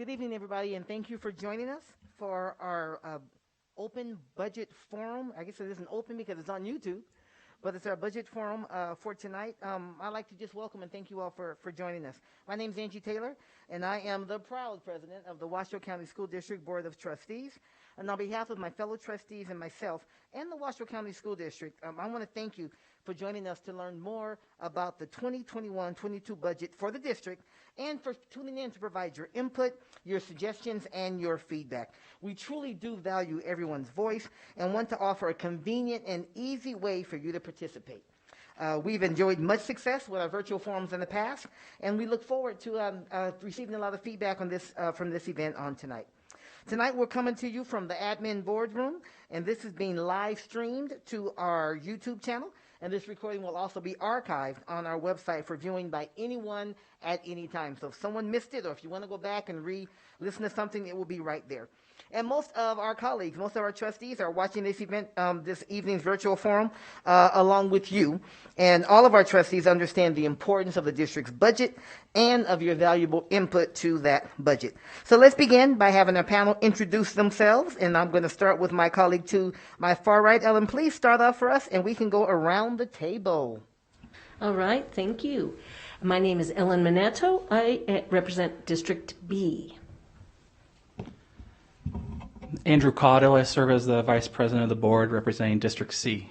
Good evening, everybody, and thank you for joining us for our open budget forum. I guess it isn't open because it's on YouTube, but it's our budget forum for tonight. I'd like to just welcome and thank you all for joining us. My name is Angie Taylor, and I am the proud president of the Washoe County School District Board of Trustees. And on behalf of my fellow trustees and myself and the Washoe County School District, I want to thank you for joining us to learn more about the 2021-22 budget for the district and for tuning in to provide your input, your suggestions, and your feedback. We truly do value everyone's voice and want to offer a convenient and easy way for you to participate. We've enjoyed much success with our virtual forums in the past, and we look forward to receiving a lot of feedback on this from this event on tonight. Tonight we're coming to you from the admin boardroom, and this is being live streamed to our YouTube channel. And this recording will also be archived on our website for viewing by anyone at any time. So if someone missed it, or if you want to go back and re-listen to something, it will be right there. And most of our colleagues, most of our trustees are watching this event, this evening's virtual forum, along with you. And all of our trustees understand the importance of the district's budget and of your valuable input to that budget. So let's begin by having our panel introduce themselves. And I'm going to start with my colleague to my far right. Ellen, please start off for us, and we can go around the table. All right, thank you. My name is Ellen Minato. I represent District B. Andrew Cotto, I serve as the Vice President of the Board representing District C.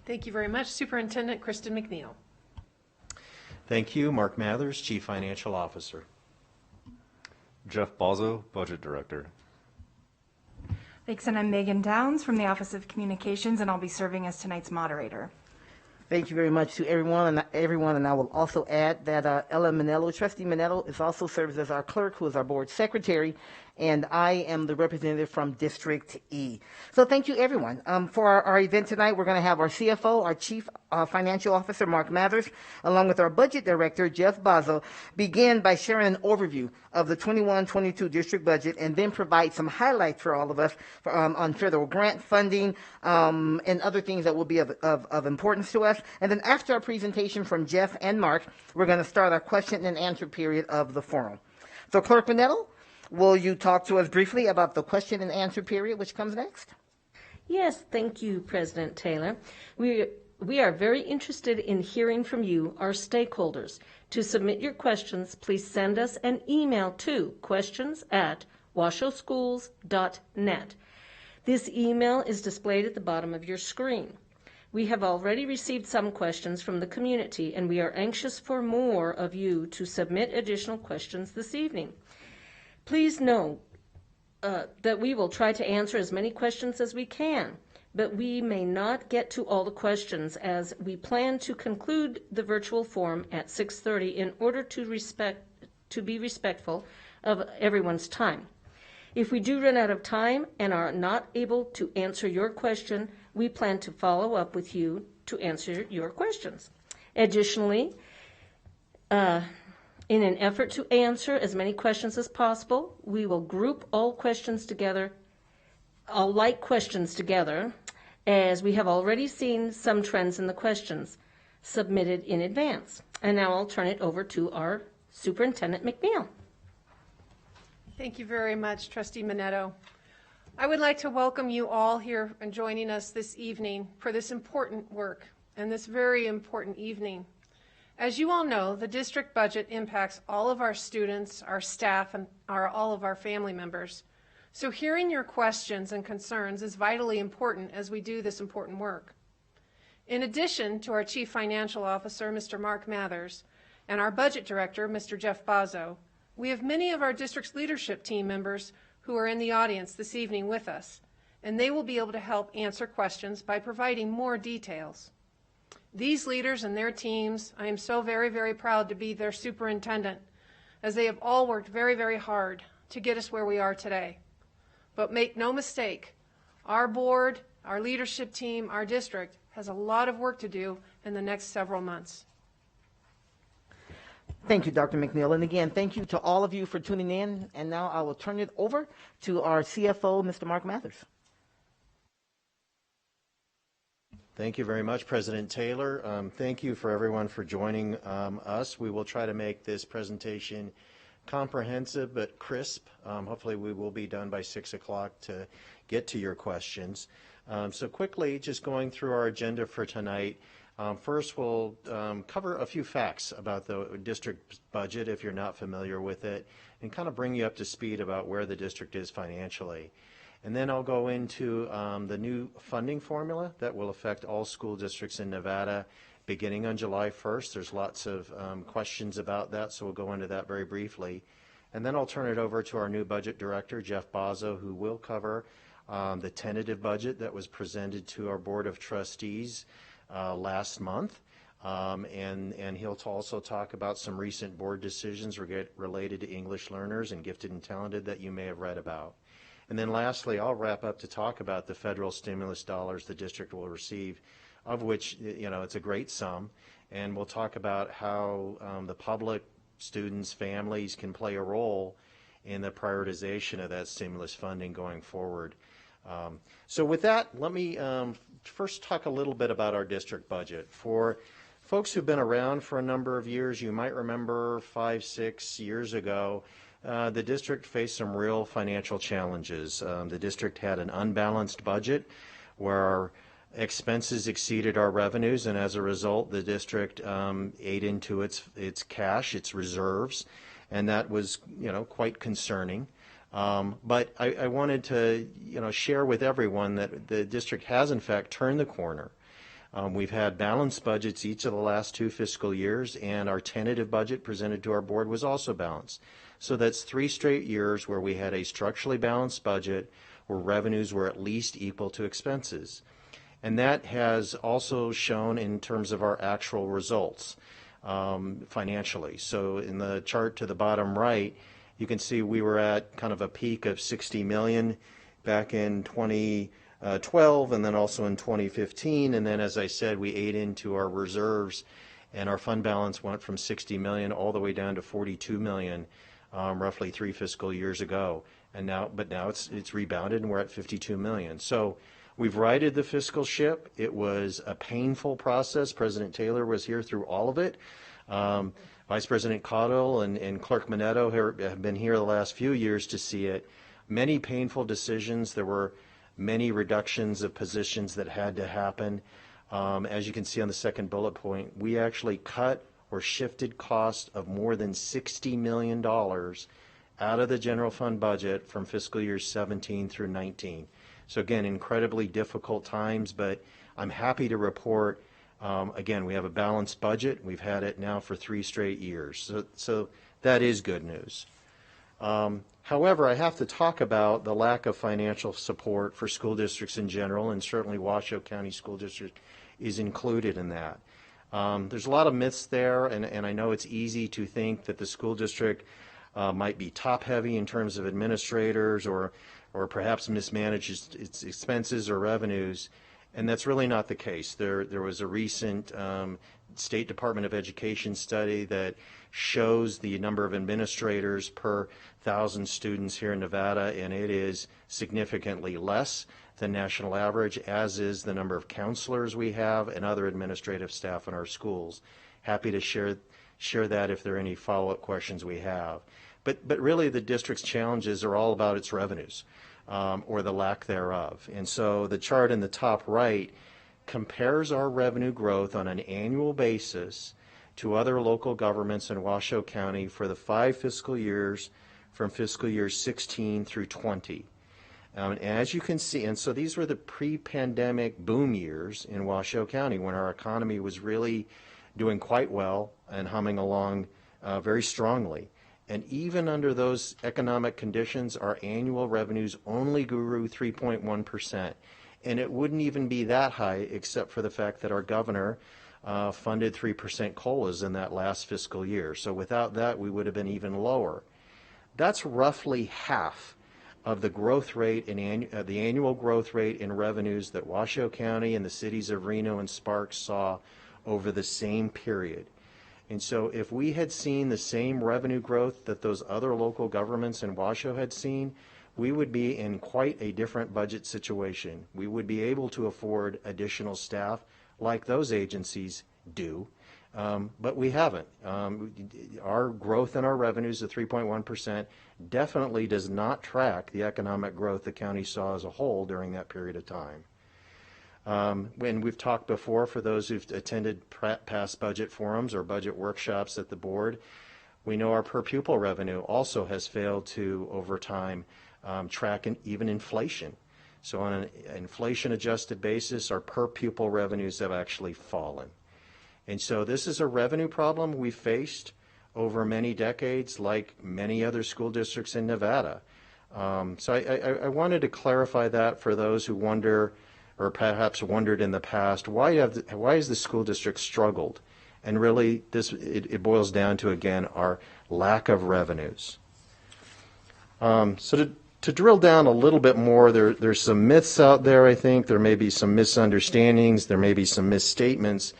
Thank you very much. Superintendent Kristen McNeil. Thank you. Mark Mathers, Chief Financial Officer. Jeff Balzo, Budget Director. Thanks, and I'm Megan Downs from the Office of Communications, and I'll be serving as tonight's moderator. Thank you very much to everyone, and I will also add that Ella Manello, Trustee Manello, also serves as our clerk, who is our board secretary, and I am the representative from District E. So thank you, everyone. For our event tonight, we're going to have our CFO, our Chief Financial Officer, Mark Mathers, along with our Budget Director, Jeff Bazo, begin by sharing an overview of the 21-22 district budget, and then provide some highlights for all of us on federal grant funding and other things that will be of importance to us. And then after our presentation from Jeff and Mark, we're going to start our question and answer period of the forum. So Clerk Manetto, will you talk to us briefly about the question and answer period, which comes next? Yes, thank you, President Taylor. We are very interested in hearing from you, our stakeholders. To submit your questions, please send us an email to questions@washoeschools.net. This email is displayed at the bottom of your screen. We have already received some questions from the community, and we are anxious for more of you to submit additional questions this evening. Please know that we will try to answer as many questions as we can, but we may not get to all the questions as we plan to conclude the virtual forum at 6:30 in order to be respectful of everyone's time. If we do run out of time and are not able to answer your question, we plan to follow up with you to answer your questions. Additionally, in an effort to answer as many questions as possible, we will group all questions together, all like questions together, as we have already seen some trends in the questions submitted in advance. And now I'll turn it over to our Superintendent McNeil. Thank you very much, Trustee Manetto. I would like to welcome you all here and joining us this evening for this important work and this very important evening. As you all know, the district budget impacts all of our students, our staff, and all of our family members. So hearing your questions and concerns is vitally important as we do this important work. In addition to our Chief Financial Officer, Mr. Mark Mathers, and our Budget Director, Mr. Jeff Bazo, we have many of our district's leadership team members who are in the audience this evening with us, and they will be able to help answer questions by providing more details. These leaders and their teams, I am so very, very proud to be their superintendent, as they have all worked very, very hard to get us where we are today. But make no mistake, our board, our leadership team, our district has a lot of work to do in the next several months. Thank you, Dr. McNeil. And again, thank you to all of you for tuning in. And now I will turn it over to our CFO, Mr. Mark Mathers. Thank you very much, President Taylor. Thank you for everyone for joining us. We will try to make this presentation comprehensive but crisp. Hopefully we will be done by 6 o'clock to get to your questions. So quickly, just going through our agenda for tonight. First, we'll cover a few facts about the district budget if you're not familiar with it, and kind of bring you up to speed about where the district is financially. And then I'll go into the new funding formula that will affect all school districts in Nevada beginning on July 1st. There's lots of questions about that, so we'll go into that very briefly. And then I'll turn it over to our new budget director, Jeff Bozzo, who will cover the tentative budget that was presented to our Board of Trustees last month. And he'll also talk about some recent board decisions related to English learners and gifted and talented that you may have read about. And then lastly, I'll wrap up to talk about the federal stimulus dollars the district will receive, of which, you know, it's a great sum. And we'll talk about how the public, students, families can play a role in the prioritization of that stimulus funding going forward. So with that, let me first talk a little bit about our district budget. For folks who've been around for a number of years, you might remember 5, 6 years ago, the district faced some real financial challenges. The district had an unbalanced budget where our expenses exceeded our revenues, and as a result, the district ate into its cash, its reserves, and that was, you know, quite concerning. But I wanted to, you know, share with everyone that the district has in fact turned the corner. We've had balanced budgets each of the last 2 fiscal years, and our tentative budget presented to our board was also balanced. So that's 3 straight years where we had a structurally balanced budget where revenues were at least equal to expenses. And that has also shown in terms of our actual results financially. So in the chart to the bottom right, you can see we were at kind of a peak of 60 million back in 2012 and then also in 2015. And then, as I said, we ate into our reserves and our fund balance went from 60 million all the way down to 42 million roughly 3 fiscal years ago. And now it's rebounded and we're at 52 million. So we've righted the fiscal ship. It was a painful process. President Taylor was here through all of it. Vice President Caudill and Clerk Minetto have been here the last few years to see it. Many painful decisions. There were many reductions of positions that had to happen. As you can see on the second bullet point, we actually cut or shifted cost of more than $60 million out of the general fund budget from fiscal years 17 through 19. So again, incredibly difficult times, but I'm happy to report, again, we have a balanced budget. We've had it now for 3 straight years. So that is good news. However, I have to talk about the lack of financial support for school districts in general, and certainly Washoe County School District is included in that. There's a lot of myths there, and I know it's easy to think that the school district might be top-heavy in terms of administrators or perhaps mismanages its expenses or revenues, and that's really not the case. There was a recent State Department of Education study that shows the number of administrators per 1,000 students here in Nevada, and it is significantly less than national average, as is the number of counselors we have and other administrative staff in our schools. Happy to share that if there are any follow-up questions we have. But really the district's challenges are all about its revenues or the lack thereof. And so the chart in the top right compares our revenue growth on an annual basis to other local governments in Washoe County for the 5 fiscal years from fiscal years 16 through 20. As you can see, and so these were the pre-pandemic boom years in Washoe County when our economy was really doing quite well and humming along very strongly. And even under those economic conditions, our annual revenues only grew 3.1%. And it wouldn't even be that high except for the fact that our governor funded 3% COLAs in that last fiscal year. So without that, we would have been even lower. That's roughly half of the growth rate in the annual growth rate in revenues that Washoe County and the cities of Reno and Sparks saw over the same period. And so if we had seen the same revenue growth that those other local governments in Washoe had seen, we would be in quite a different budget situation. We would be able to afford additional staff like those agencies do, but we haven't. Our growth in our revenues of 3.1% definitely does not track the economic growth the county saw as a whole during that period of time. When we've talked before, for those who've attended past budget forums or budget workshops at the board, we know our per pupil revenue also has failed to, over time, track even inflation. So on an inflation-adjusted basis, our per pupil revenues have actually fallen. And so this is a revenue problem we faced over many decades, like many other school districts in Nevada. So I wanted to clarify that for those who wonder, or perhaps wondered in the past, why has the school district struggled? And really, it boils down to, again, our lack of revenues. So to drill down a little bit more, there's some myths out there, I think. There may be some misunderstandings. There may be some misstatements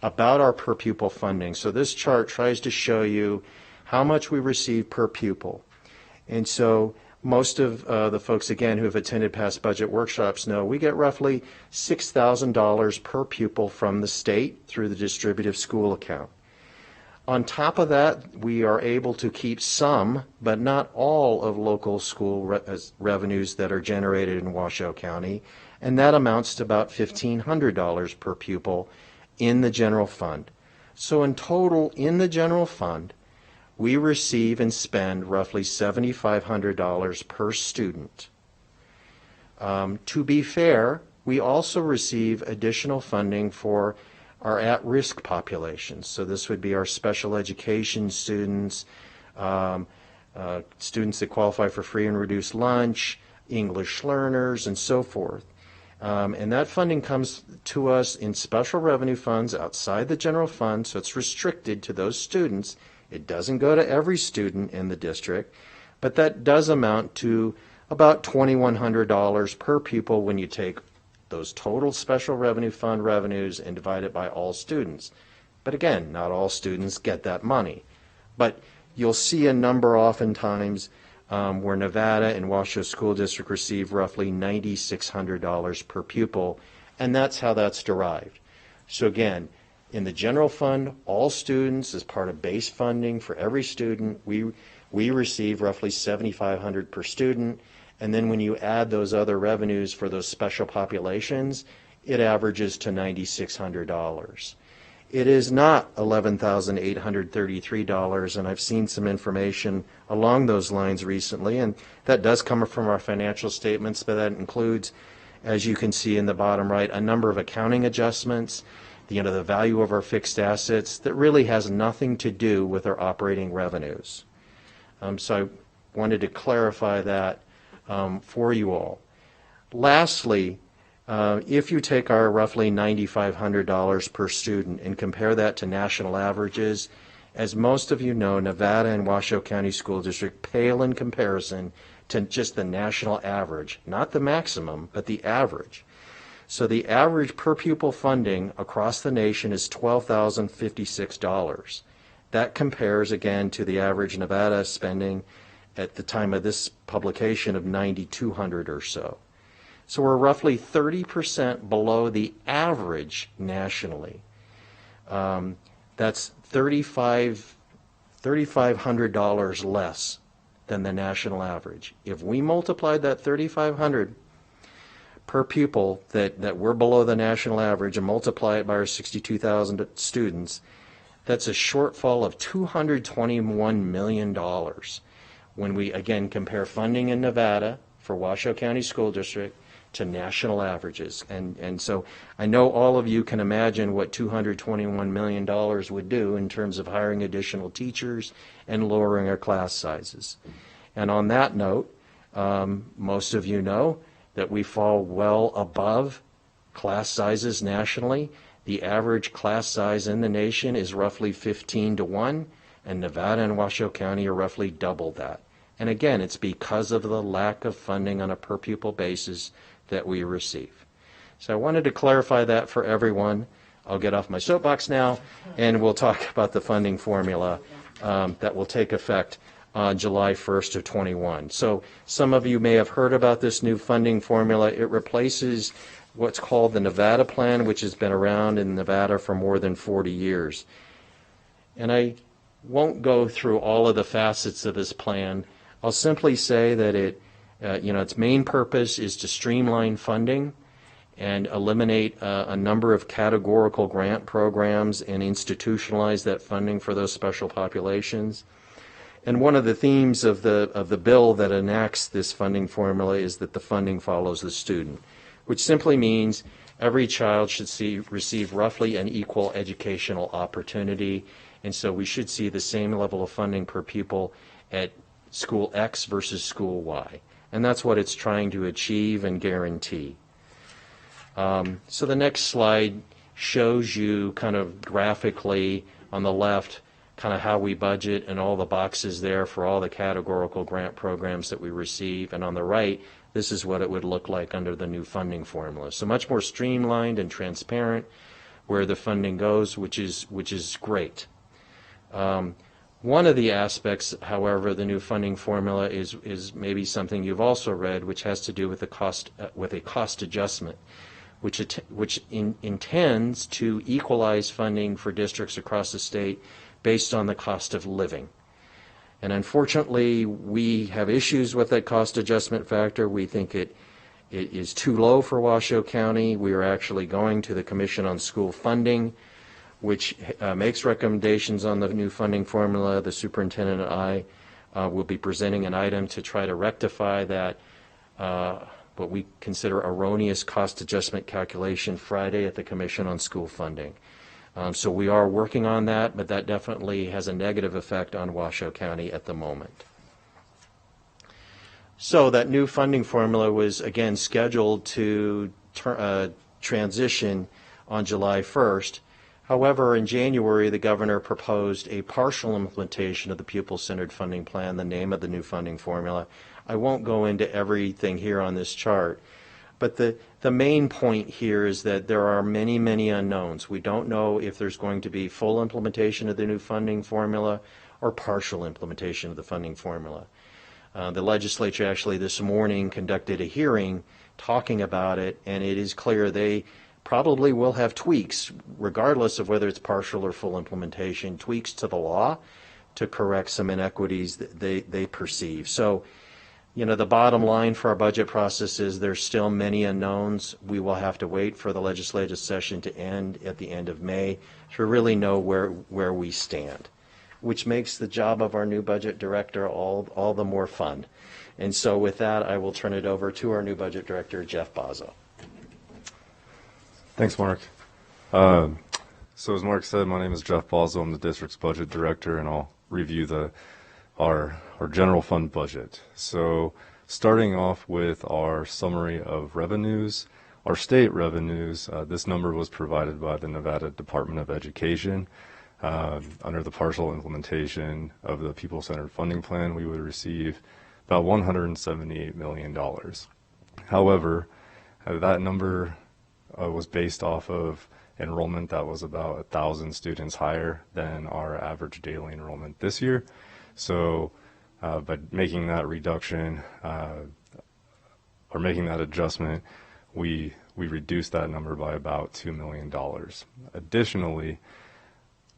about our per pupil funding. So this chart tries to show you how much we receive per pupil. And so most of the folks, again, who have attended past budget workshops know we get roughly $6,000 per pupil from the state through the distributive school account. On top of that, we are able to keep some, but not all, of local school revenues that are generated in Washoe County, and that amounts to about $1,500 per pupil in the general fund. So in total, in the general fund, we receive and spend roughly $7,500 per student. To be fair, we also receive additional funding for our at-risk populations. So this would be our special education students, students that qualify for free and reduced lunch, English learners, and so forth. And that funding comes to us in special revenue funds outside the general fund, so it's restricted to those students. It doesn't go to every student in the district, but that does amount to about $2,100 per pupil when you take those total special revenue fund revenues and divide it by all students. But again, not all students get that money. But you'll see a number oftentimes where Nevada and Washoe School District receive roughly $9,600 per pupil, and that's how that's derived. So again, in the general fund, all students, as part of base funding for every student, we receive roughly $7,500 per student, and then when you add those other revenues for those special populations, it averages to $9,600. It is not $11,833, and I've seen some information along those lines recently, and that does come from our financial statements, but that includes, as you can see in the bottom right, a number of accounting adjustments, the value of our fixed assets that really has nothing to do with our operating revenues. So I wanted to clarify that for you all. Lastly, if you take our roughly $9,500 per student and compare that to national averages, as most of you know, Nevada and Washoe County School District pale in comparison to just the national average, not the maximum, but the average. So the average per pupil funding across the nation is $12,056. That compares again to the average Nevada spending at the time of this publication of $9,200 or so. So we're roughly 30% below the average nationally. That's $3,500 less than the national average. If we multiplied that $3,500 per pupil that we're below the national average and multiply it by our 62,000 students, that's a shortfall of $221 million when we, again, compare funding in Nevada for Washoe County School District to national averages. And so I know all of you can imagine what $221 million would do in terms of hiring additional teachers and lowering our class sizes. And on that note, most of you know that we fall well above class sizes nationally. The average class size in the nation is roughly 15-1, and Nevada and Washoe County are roughly double that. And again, it's because of the lack of funding on a per pupil basis that we receive. So I wanted to clarify that for everyone. I'll get off my soapbox now, and we'll talk about the funding formula that will take effect on July 1st of 21. So some of you may have heard about this new funding formula. It replaces what's called the Nevada plan, which has been around in Nevada for more than 40 years. And I won't go through all of the facets of this plan. I'll simply say that its main purpose is to streamline funding and eliminate a number of categorical grant programs and institutionalize that funding for those special populations. And one of the themes of the bill that enacts this funding formula is that the funding follows the student, which simply means every child should receive roughly an equal educational opportunity. And so we should see the same level of funding per pupil at school X versus school Y. And that's what it's trying to achieve and guarantee. So the next slide shows you kind of graphically on the left kind of how we budget and all the boxes there for all the categorical grant programs that we receive. And on the right, this is what it would look like under the new funding formula. So much more streamlined and transparent where the funding goes, which is great. One of the aspects, however, the new funding formula is maybe something you've also read, which has to do with a cost adjustment, which intends to equalize funding for districts across the state based on the cost of living. And unfortunately, we have issues with that cost adjustment factor. We think it is too low for Washoe County. We are actually going to the Commission on School Funding, which makes recommendations on the new funding formula. The superintendent and I will be presenting an item to try to rectify that what we consider erroneous cost adjustment calculation Friday at the Commission on School Funding. So we are working on that, but that definitely has a negative effect on Washoe County at the moment. So that new funding formula was again scheduled to transition on July 1st. However, in January, the governor proposed a partial implementation of the pupil-centered funding plan, the name of the new funding formula. I won't go into everything here on this chart, but the main point here is that there are many, many unknowns. We don't know if there's going to be full implementation of the new funding formula or partial implementation of the funding formula. The legislature actually this morning conducted a hearing talking about it, and it is clear they probably will have tweaks, regardless of whether it's partial or full implementation, tweaks to the law to correct some inequities that they perceive. So, the bottom line for our budget process is there's still many unknowns. We will have to wait for the legislative session to end at the end of May to really know where we stand, which makes the job of our new budget director all the more fun. And so with that, I will turn it over to our new budget director, Jeff Bozzo. Thanks, Mark. So as Mark said, my name is Jeff Bozzo. I'm the district's budget director, and I'll review our general fund budget. So starting off with our summary of revenues, our state revenues, this number was provided by the Nevada Department of Education. Under the partial implementation of the People-Centered Funding Plan, we would receive about $178 million. However, that number was based off of enrollment that was about 1,000 students higher than our average daily enrollment this year. So by making that reduction or making that adjustment, we reduced that number by about $2 million. Additionally,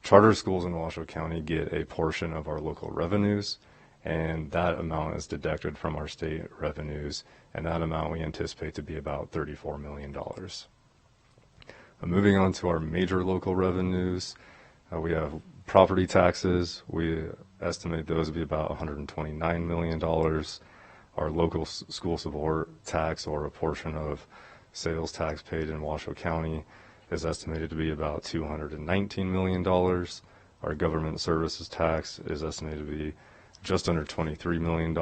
charter schools in Washoe County get a portion of our local revenues, and that amount is deducted from our state revenues, and that amount we anticipate to be about $34 million. Moving on to our major local revenues, we have property taxes. We estimate those to be about $129 million. Our local school support tax, or a portion of sales tax paid in Washoe County, is estimated to be about $219 million. Our government services tax is estimated to be just under $23 million.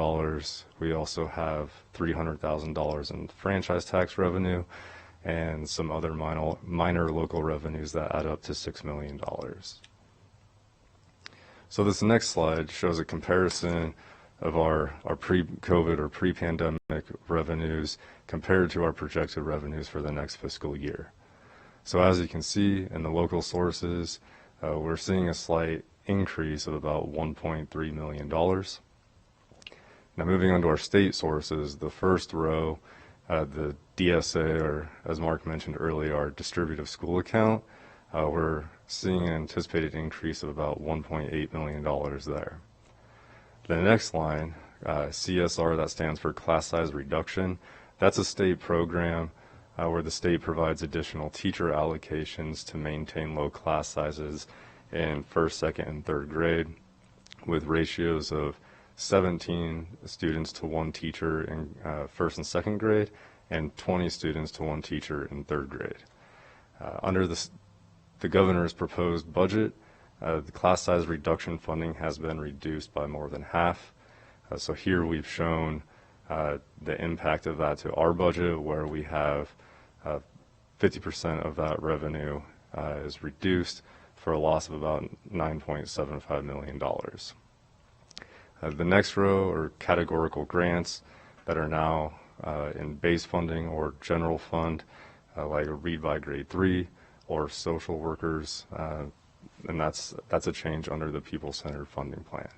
We also have $300,000 in franchise tax revenue and some other minor local revenues that add up to $6 million. So this next slide shows a comparison of our pre-COVID or pre-pandemic revenues compared to our projected revenues for the next fiscal year. So as you can see in the local sources, we're seeing a slight increase of about $1.3 million. Now moving on to our state sources, the first row, the DSA, or as Mark mentioned earlier, our distributive school account, we're seeing an anticipated increase of about $1.8 million there. The next line, CSR, that stands for class size reduction. That's a state program where the state provides additional teacher allocations to maintain low class sizes in first, second, and third grade, with ratios of 17 students to one teacher in first and second grade, and 20 students to one teacher in third grade. Under the governor's proposed budget, the class size reduction funding has been reduced by more than half. So here we've shown the impact of that to our budget, where we have 50% of that revenue is reduced for a loss of about $9.75 million. The next row are categorical grants that are now in base funding or general fund, like a Read by Grade 3 or social workers, and that's a change under the people-centered funding plan.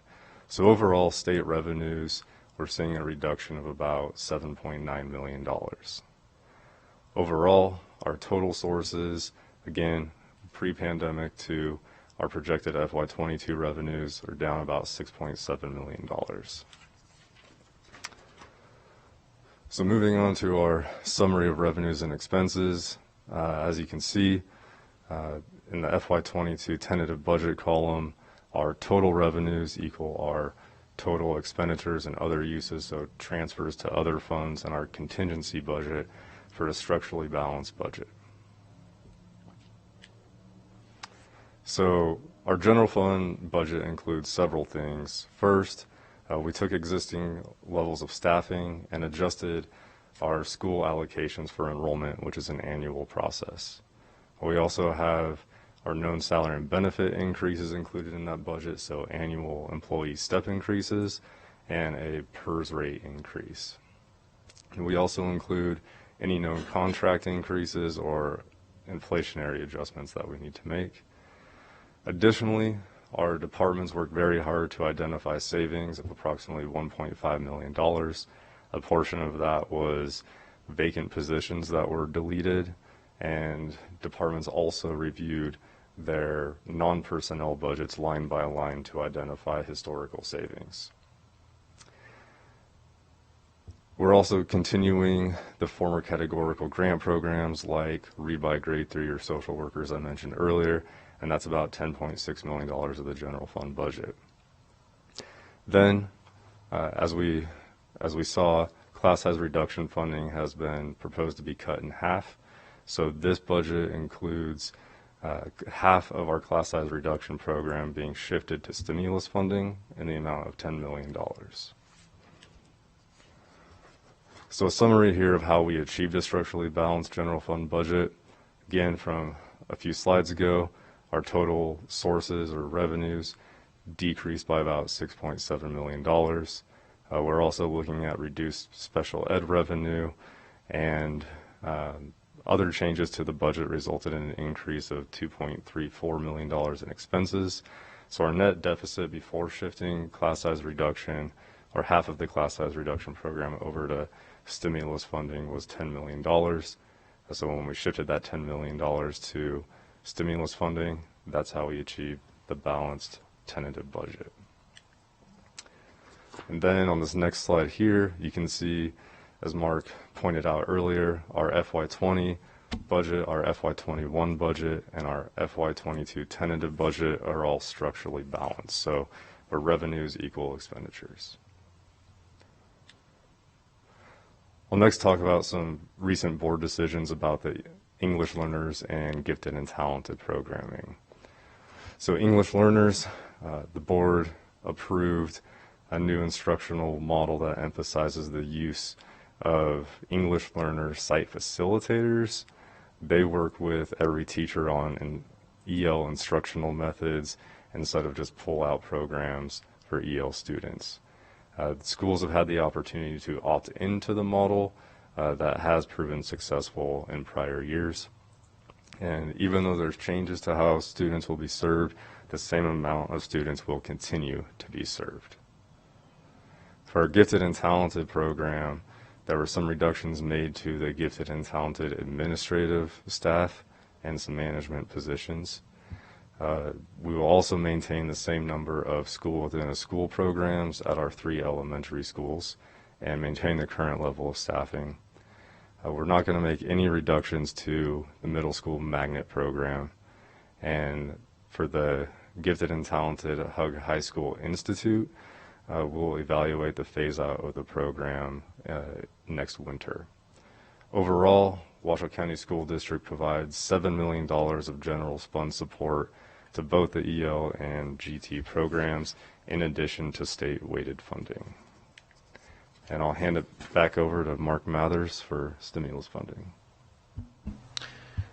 So overall, state revenues, we're seeing a reduction of about $7.9 million. Overall, our total sources, again, pre-pandemic to our projected FY22 revenues, are down about $6.7 million. So moving on to our summary of revenues and expenses, as you can see, in the FY22 tentative budget column, our total revenues equal our total expenditures and other uses, so transfers to other funds, and our contingency budget for a structurally balanced budget. So our general fund budget includes several things. First, we took existing levels of staffing and adjusted our school allocations for enrollment, which is an annual process. We also have our known salary and benefit increases included in that budget, so annual employee step increases and a PERS rate increase. And we also include any known contract increases or inflationary adjustments that we need to make. Additionally, our departments work very hard to identify savings of approximately $1.5 million. A portion of that was vacant positions that were deleted, and departments also reviewed their non-personnel budgets line by line to identify historical savings. We're also continuing the former categorical grant programs like Read by Grade 3 or social workers I mentioned earlier, and that's about $10.6 million of the general fund budget. Then, as we saw, class size reduction funding has been proposed to be cut in half. So this budget includes half of our class size reduction program being shifted to stimulus funding in the amount of $10 million. So a summary here of how we achieved a structurally balanced general fund budget. Again, from a few slides ago, our total sources or revenues decreased by about $6.7 million. We're also looking at reduced special ed revenue, and other changes to the budget resulted in an increase of $2.34 million in expenses. So our net deficit before shifting class size reduction, or half of the class size reduction program, over to stimulus funding was $10 million. So when we shifted that $10 million to stimulus funding, that's how we achieved the balanced tentative budget. And then on this next slide here, you can see, as Mark pointed out earlier, our FY20 budget, our FY21 budget, and our FY22 tentative budget are all structurally balanced. So where revenues equal expenditures. We'll next talk about some recent board decisions about the English learners and gifted and talented programming. So English learners, the board approved a new instructional model that emphasizes the use of English learner site facilitators. They work with every teacher on EL instructional methods instead of just pull-out programs for EL students. Schools have had the opportunity to opt into the model that has proven successful in prior years. And even though there's changes to how students will be served, the same amount of students will continue to be served. For our gifted and talented program, there were some reductions made to the gifted and talented administrative staff and some management positions. We will also maintain the same number of school within a school programs at our 3 elementary schools and maintain the current level of staffing. We're not going to make any reductions to the middle school magnet program. And for the Gifted and Talented Hug High School Institute, we'll evaluate the phase out of the program next winter. Overall, Washoe County School District provides $7 million of general fund support to both the EL and GT programs, in addition to state-weighted funding. And I'll hand it back over to Mark Mathers for stimulus funding.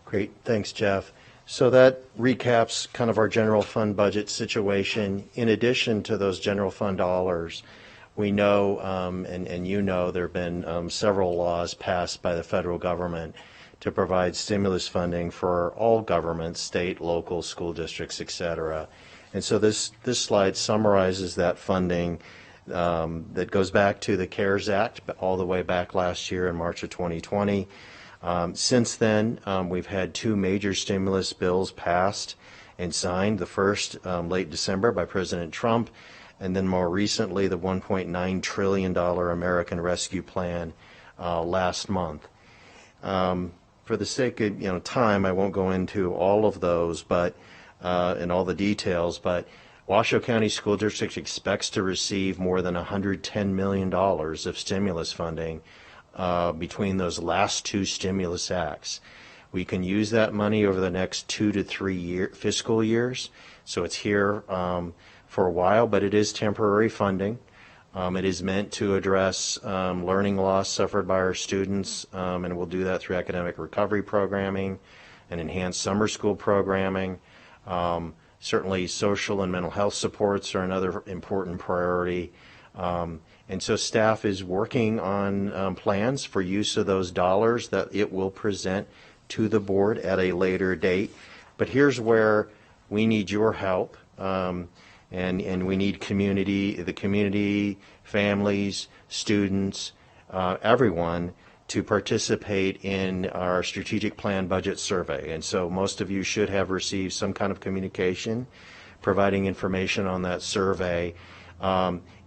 Great, thanks, Jeff. So that recaps kind of our general fund budget situation. In addition to those general fund dollars, we know, and you know, there have been several laws passed by the federal government to provide stimulus funding for all governments, state, local, school districts, et cetera. And so this slide summarizes that funding that goes back to the CARES Act all the way back last year in March of 2020. Since then, we've had 2 major stimulus bills passed and signed. The first late December by President Trump, and then more recently the $1.9 trillion American Rescue Plan last month. For the sake of time, I won't go into all of those, but and all the details. But Washoe County School District expects to receive more than $110 million of stimulus funding between those last 2 stimulus acts. We can use that money over the next 2 to 3 fiscal years, so it's here for a while, but it is temporary funding. It is meant to address learning loss suffered by our students, and we'll do that through academic recovery programming and enhanced summer school programming. Certainly social and mental health supports are another important priority. And so staff is working on plans for use of those dollars that it will present to the board at a later date. But here's where we need your help, and we need the community, families, students, everyone to participate in our strategic plan budget survey. And so most of you should have received some kind of communication providing information on that survey.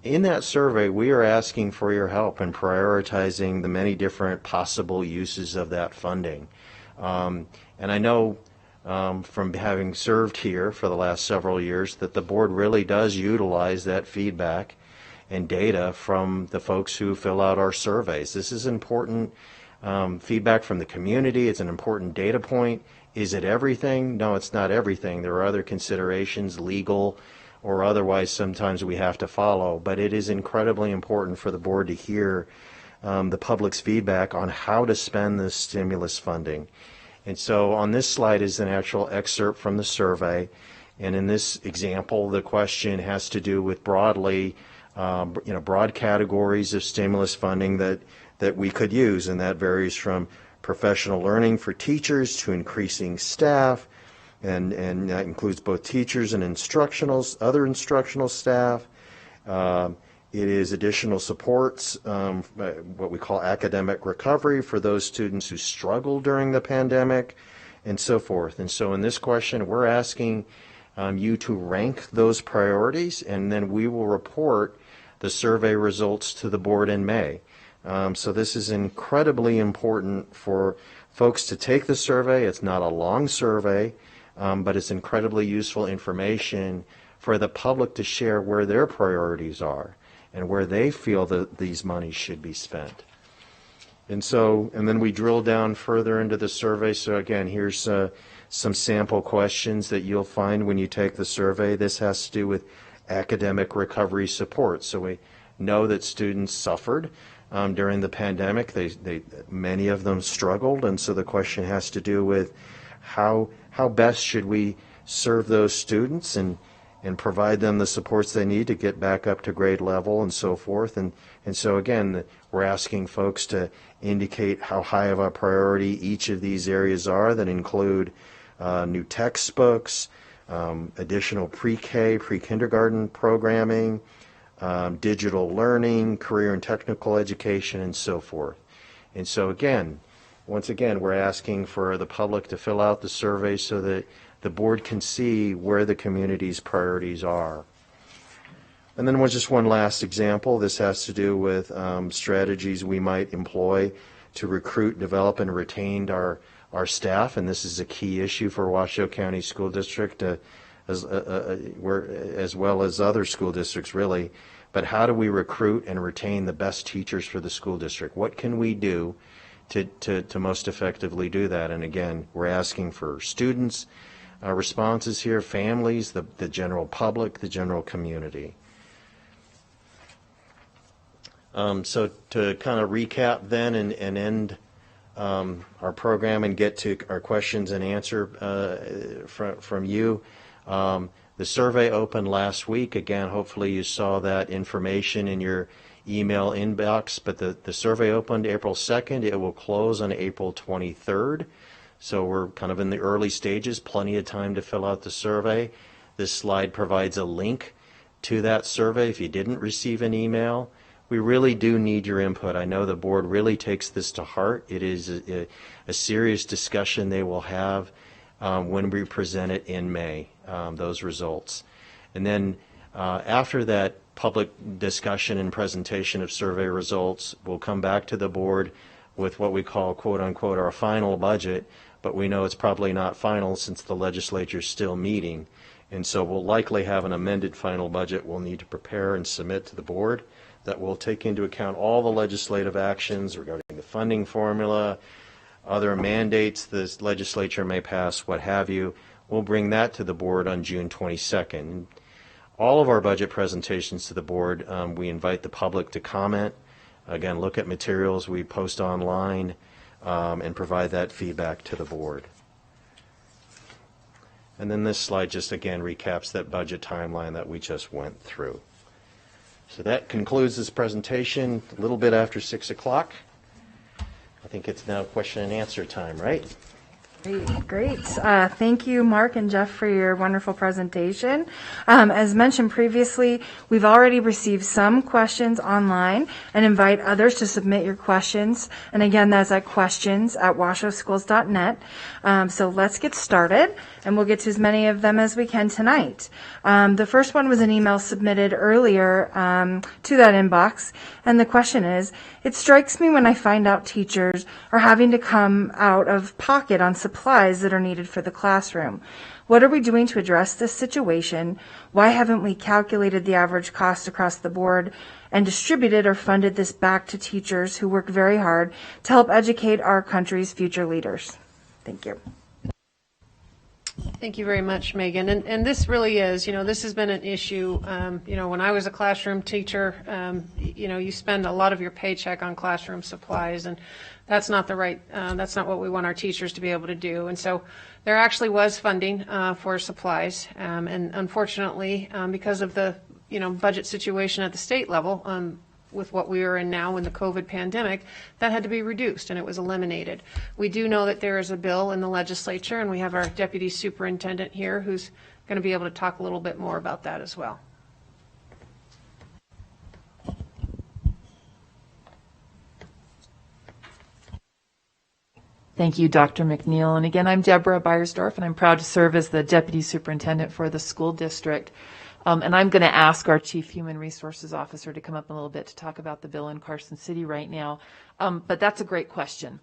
In that survey, we are asking for your help in prioritizing the many different possible uses of that funding. And I know from having served here for the last several years that the board really does utilize that feedback and data from the folks who fill out our surveys. This is important feedback from the community. It's an important data point. Is it everything? No, it's not everything. There are other considerations, legal or otherwise, sometimes we have to follow. But it is incredibly important for the board to hear the public's feedback on how to spend this stimulus funding. And so on this slide is an actual excerpt from the survey. And in this example, the question has to do with broadly broad categories of stimulus funding that we could use, and that varies from professional learning for teachers to increasing staff, and that includes both teachers and other instructional staff. It is additional supports, what we call academic recovery for those students who struggled during the pandemic, and so forth. And so in this question, we're asking you to rank those priorities, and then we will report the survey results to the board in May. So this is incredibly important for folks to take the survey. It's not a long survey, but it's incredibly useful information for the public to share where their priorities are and where they feel that these monies should be spent. And then we drill down further into the survey. So again, here's some sample questions that you'll find when you take the survey. This has to do with academic recovery support. So we know that students suffered during the pandemic. Many of them struggled, and so the question has to do with how best should we serve those students and provide them the supports they need to get back up to grade level and so forth. And so again, we're asking folks to indicate how high of a priority each of these areas are that include new textbooks, additional pre-K, pre-kindergarten programming, digital learning, career and technical education, and so forth. And so again, once again, we're asking for the public to fill out the survey so that the board can see where the community's priorities are. And then just one last example. This has to do with strategies we might employ to recruit, develop, and retain our staff. And this is a key issue for Washoe County School District, as well as other school districts, really. But how do we recruit and retain the best teachers for the school district? What can we do to most effectively do that? And again, we're asking for students' responses here, families, the general public, the general community. So to kind of recap then and end our program and get to our questions and answer from you. The survey opened last week. Again, hopefully you saw that information in your email inbox, but the survey opened April 2nd. It will close on April 23rd. So we're kind of in the early stages, plenty of time to fill out the survey. This slide provides a link to that survey if you didn't receive an email. We really do need your input. I know the board really takes this to heart. It is a serious discussion they will have when we present it in May, those results. And then after that public discussion and presentation of survey results, we'll come back to the board with what we call, quote unquote, our final budget, but we know it's probably not final since the legislature is still meeting. And so we'll likely have an amended final budget we'll need to prepare and submit to the board that will take into account all the legislative actions regarding the funding formula, other mandates the legislature may pass, what have you. We'll bring that to the board on June 22nd. All of our budget presentations to the board, we invite the public to comment. Again, look at materials we post online and provide that feedback to the board. And then this slide just again recaps that budget timeline that we just went through. So that concludes this presentation a little bit after 6 o'clock. I think it's now question and answer time, right? Great. Thank you, Mark and Jeff, for your wonderful presentation. As mentioned previously, we've already received some questions online and invite others to submit your questions. And again, that's at questions@washoeschools.net. So let's get started, and we'll get to as many of them as we can tonight. The first one was an email submitted earlier to that inbox, and the question is, it strikes me when I find out teachers are having to come out of pocket on supplies that are needed for the classroom. What are we doing to address this situation? Why haven't we calculated the average cost across the board and distributed or funded this back to teachers who work very hard to help educate our country's future leaders? Thank you. Thank you very much, Megan. And this really is, this has been an issue. When I was a classroom teacher, you spend a lot of your paycheck on classroom supplies, and that's not that's not what we want our teachers to be able to do. And so there actually was funding for supplies, and unfortunately, because of the budget situation at the state level, with what we are in now in the COVID pandemic, that had to be reduced and it was eliminated. We do know that there is a bill in the legislature, and we have our deputy superintendent here who's going to be able to talk a little bit more about that as well. Thank you, Dr. McNeil. And again, I'm Deborah Beiersdorf, and I'm proud to serve as the deputy superintendent for the school district. And I'm going to ask our Chief Human Resources Officer to come up a little bit to talk about the bill in Carson City right now. But that's a great question.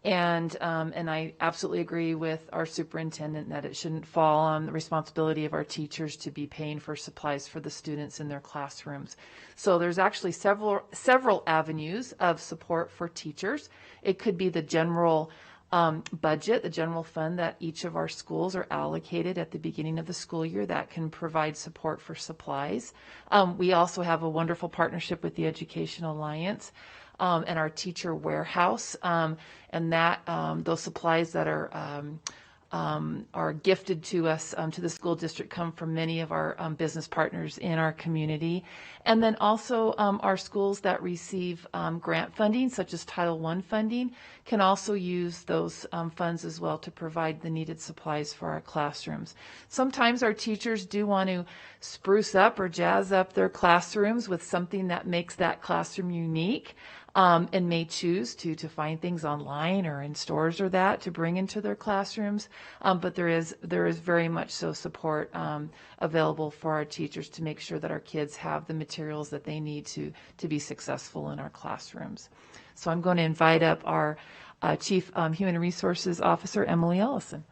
And I absolutely agree with our superintendent that it shouldn't fall on the responsibility of our teachers to be paying for supplies for the students in their classrooms. So there's actually several avenues of support for teachers. It could be the general budget, the general fund that each of our schools are allocated at the beginning of the school year that can provide support for supplies. We also have a wonderful partnership with the Education Alliance and our teacher warehouse, and that those supplies that are are gifted to us, to the school district, come from many of our business partners in our community. And then also our schools that receive grant funding, such as Title I funding, can also use those funds as well to provide the needed supplies for our classrooms. Sometimes our teachers do want to spruce up or jazz up their classrooms with something that makes that classroom unique. And may choose to find things online or in stores or that to bring into their classrooms. But there is very much so support available for our teachers to make sure that our kids have the materials that they need to be successful in our classrooms. So I'm going to invite up our Chief Human Resources Officer, Emily Ellison.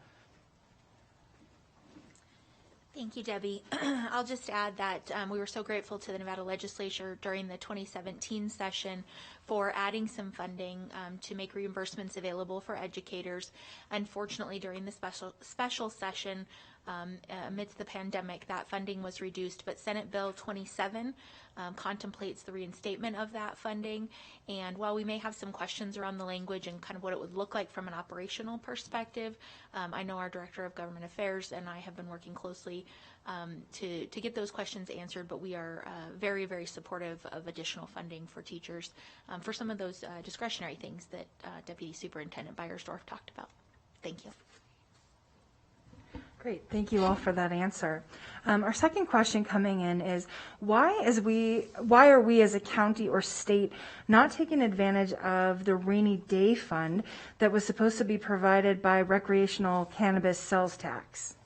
Thank you, Debbie. I'll just add that we were so grateful to the Nevada Legislature during the 2017 session for adding some funding to make reimbursements available for educators. Unfortunately, during the special session, amidst the pandemic, that funding was reduced, but Senate Bill 27 contemplates the reinstatement of that funding. And while we may have some questions around the language and kind of what it would look like from an operational perspective, I know our Director of Government Affairs and I have been working closely to get those questions answered, but we are very, very supportive of additional funding for teachers for some of those discretionary things that Deputy Superintendent Beiersdorf talked about. Thank you. Great. Thank you all for that answer. Our second question coming in is, why are we as a county or state not taking advantage of the rainy day fund that was supposed to be provided by recreational cannabis sales tax?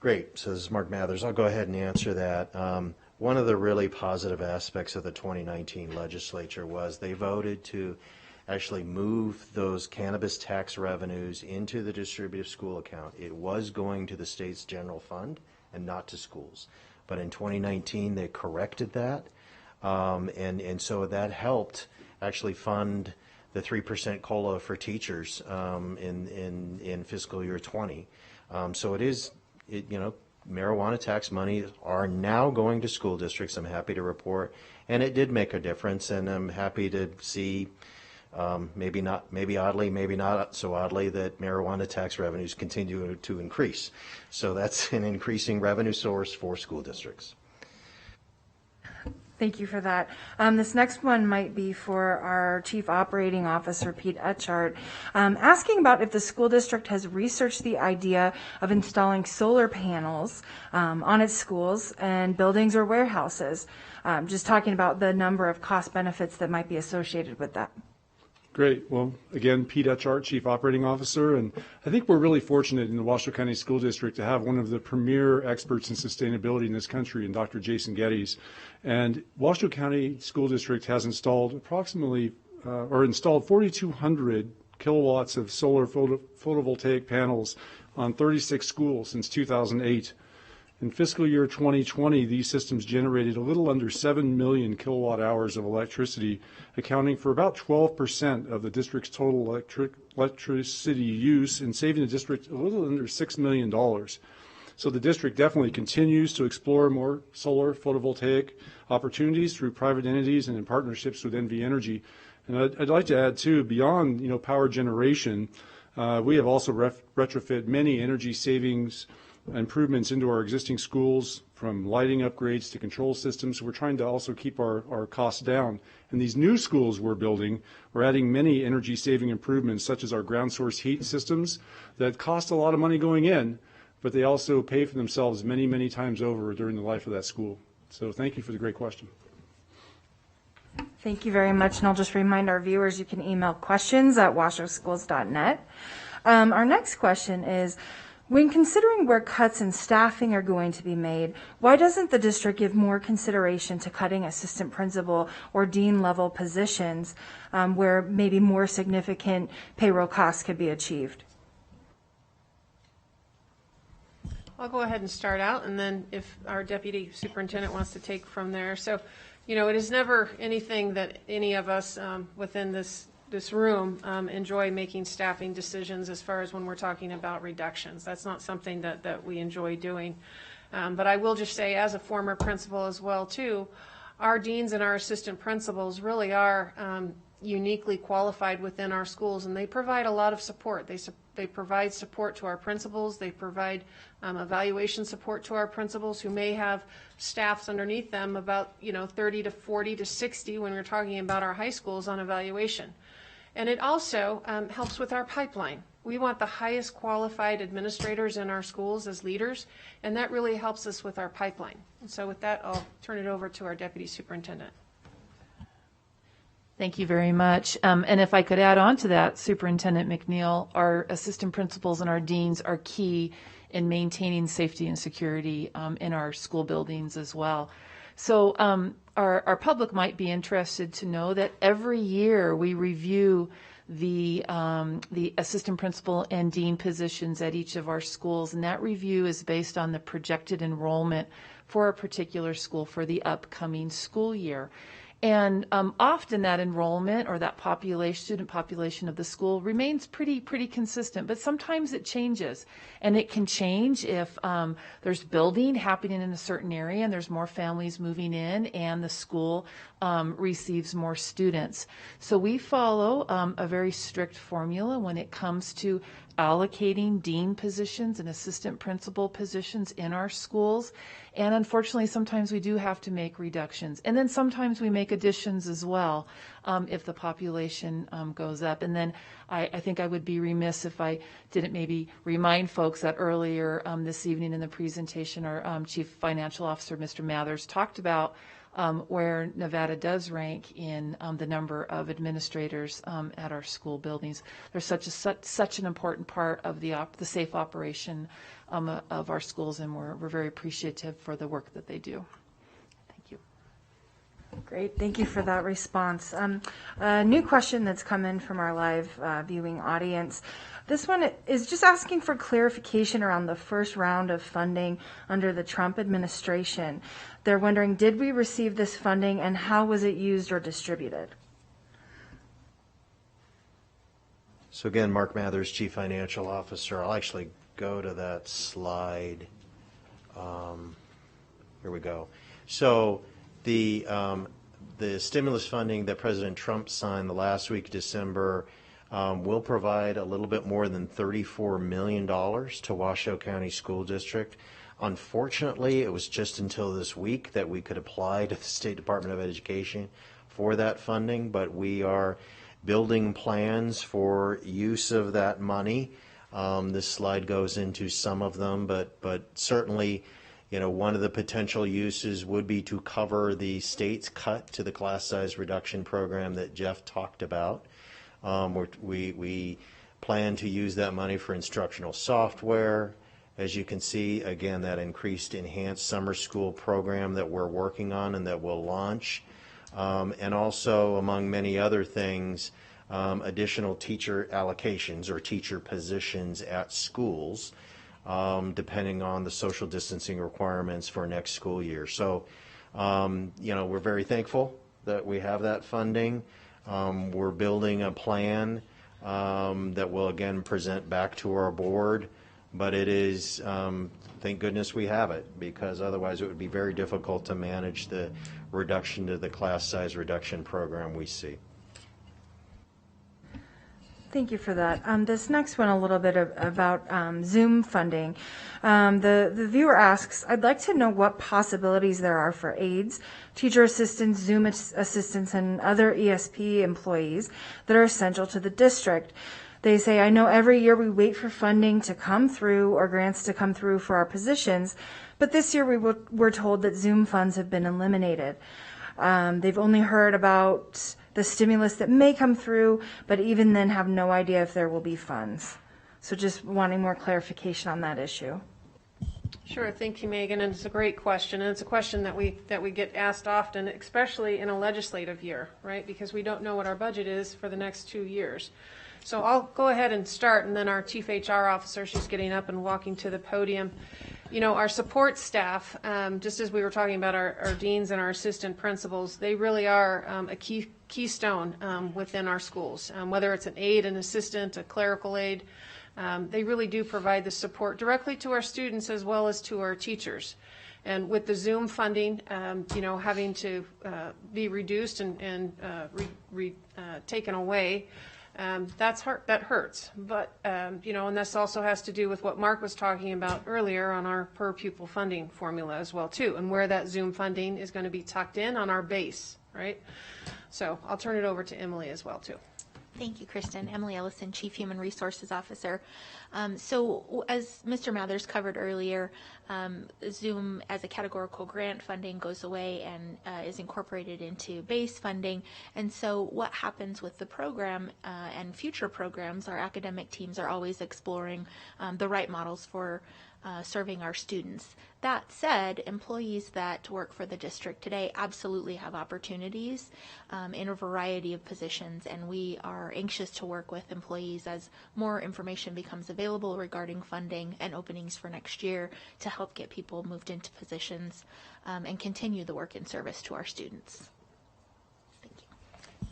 Great. So this is Mark Mathers. I'll go ahead and answer that. One of the really positive aspects of the 2019 legislature was they voted to actually move those cannabis tax revenues into the distributive school account. It was going to the state's general fund and not to schools. But in 2019, they corrected that. And so that helped actually fund the 3% COLA for teachers in fiscal year 20. So marijuana tax money are now going to school districts, I'm happy to report. And it did make a difference, and I'm happy to see maybe oddly, maybe not so oddly, that marijuana tax revenues continue to increase. So that's an increasing revenue source for school districts. Thank you for that. This next one might be for our Chief Operating Officer, Pete Etchart, asking about if the school district has researched the idea of installing solar panels on its schools and buildings or warehouses. Just talking about the number of cost benefits that might be associated with that. Great. Well, again, Pete Etchart, Chief Operating Officer, and I think we're really fortunate in the Washoe County School District to have one of the premier experts in sustainability in this country, in Dr. Jason Geddes. And Washoe County School District has installed installed 4,200 kilowatts of solar photovoltaic panels on 36 schools since 2008. In fiscal year 2020, these systems generated a little under 7 million kilowatt hours of electricity, accounting for about 12% of the district's total electricity use and saving the district a little under $6 million. So the district definitely continues to explore more solar photovoltaic opportunities through private entities and in partnerships with NV Energy. And I'd like to add too, beyond power generation, we have also retrofit many energy savings improvements into our existing schools, from lighting upgrades to control systems. We're trying to also keep our costs down. And these new schools we're building, we're adding many energy saving improvements, such as our ground source heat systems that cost a lot of money going in, but they also pay for themselves many, many times over during the life of that school. So thank you for the great question. Thank you very much. And I'll just remind our viewers, you can email questions@washoeschools.net. Our next question is, when considering where cuts in staffing are going to be made, why doesn't the district give more consideration to cutting assistant principal or dean level positions where maybe more significant payroll costs could be achieved? I'll go ahead and start out, and then if our deputy superintendent wants to take from there. So, it is never anything that any of us within this room enjoy making staffing decisions as far as when we're talking about reductions. That's not something that we enjoy doing. But I will just say, as a former principal as well too, our deans and our assistant principals really are uniquely qualified within our schools, and they provide a lot of support. They provide support to our principals. They provide evaluation support to our principals who may have staffs underneath them about 30 to 40 to 60 when we're talking about our high schools on evaluation. And it also helps with our pipeline. We want the highest qualified administrators in our schools as leaders, and that really helps us with our pipeline. And so with that, I'll turn it over to our Deputy Superintendent. Thank you very much. And if I could add on to that, Superintendent McNeil, our assistant principals and our deans are key in maintaining safety and security in our school buildings as well. So our public might be interested to know that every year we review the assistant principal and dean positions at each of our schools, and that review is based on the projected enrollment for a particular school for the upcoming school year. And often that enrollment or that student population of the school remains pretty consistent, but sometimes it changes. And it can change if there's building happening in a certain area and there's more families moving in and the school receives more students. So we follow a very strict formula when it comes to allocating dean positions and assistant principal positions in our schools. And unfortunately, sometimes we do have to make reductions. And then sometimes we make additions as well if the population goes up. And then I think I would be remiss if I didn't maybe remind folks that earlier this evening in the presentation, our Chief Financial Officer, Mr. Mathers, talked about where Nevada does rank in the number of administrators at our school buildings. They're such an important part of the safe operation of our schools, and we're very appreciative for the work that they do. Thank you. Great, thank you for that response. A new question that's come in from our live viewing audience. This one is just asking for clarification around the first round of funding under the Trump administration. They're wondering, did we receive this funding and how was it used or distributed? So again, Mark Mathers, Chief Financial Officer. I'll actually go to that slide. Here we go. So the stimulus funding that President Trump signed the last week of December will provide a little bit more than $34 million to Washoe County School District. Unfortunately, it was just until this week that we could apply to the State Department of Education for that funding, but we are building plans for use of that money. This slide goes into some of them, but certainly, one of the potential uses would be to cover the state's cut to the class size reduction program that Jeff talked about. We plan to use that money for instructional software. As you can see, again, that increased enhanced summer school program that we're working on and that we'll launch. And also, among many other things, additional teacher allocations or teacher positions at schools, depending on the social distancing requirements for next school year. So, we're very thankful that we have that funding. We're building a plan that we'll again present back to our board, but it is, thank goodness we have it, because otherwise it would be very difficult to manage the reduction to the class size reduction program we see. Thank you for that. This next one, a little bit about Zoom funding. The viewer asks, I'd like to know what possibilities there are for aides, teacher assistants, Zoom assistants, and other ESP employees that are essential to the district. They say, I know every year we wait for funding to come through or grants to come through for our positions, but this year we're told that Zoom funds have been eliminated. They've only heard about the stimulus that may come through, but even then have no idea if there will be funds. So just wanting more clarification on that issue. Sure, thank you, Megan, and it's a great question, and it's a question that we get asked often, especially in a legislative year, right? Because we don't know what our budget is for the next 2 years. So I'll go ahead and start, and then our Chief HR Officer, she's getting up and walking to the podium. Our support staff, just as we were talking about our deans and our assistant principals, they really are a keystone within our schools. Whether it's an aide, an assistant, a clerical aide, they really do provide the support directly to our students as well as to our teachers. And with the Zoom funding, having to be reduced and taken away, that hurts. But, and this also has to do with what Mark was talking about earlier on our per pupil funding formula as well, too, and where that Zoom funding is going to be tucked in on our base, right? So I'll turn it over to Emily as well, too. Thank you, Kristen. Emily Ellison, Chief Human Resources Officer. So as Mr. Mathers covered earlier, Zoom as a categorical grant funding goes away and is incorporated into base funding. And so what happens with the program and future programs, our academic teams are always exploring the right models for serving our students. That said, employees that work for the district today absolutely have opportunities in a variety of positions, and we are anxious to work with employees as more information becomes available regarding funding and openings for next year to help get people moved into positions and continue the work in service to our students.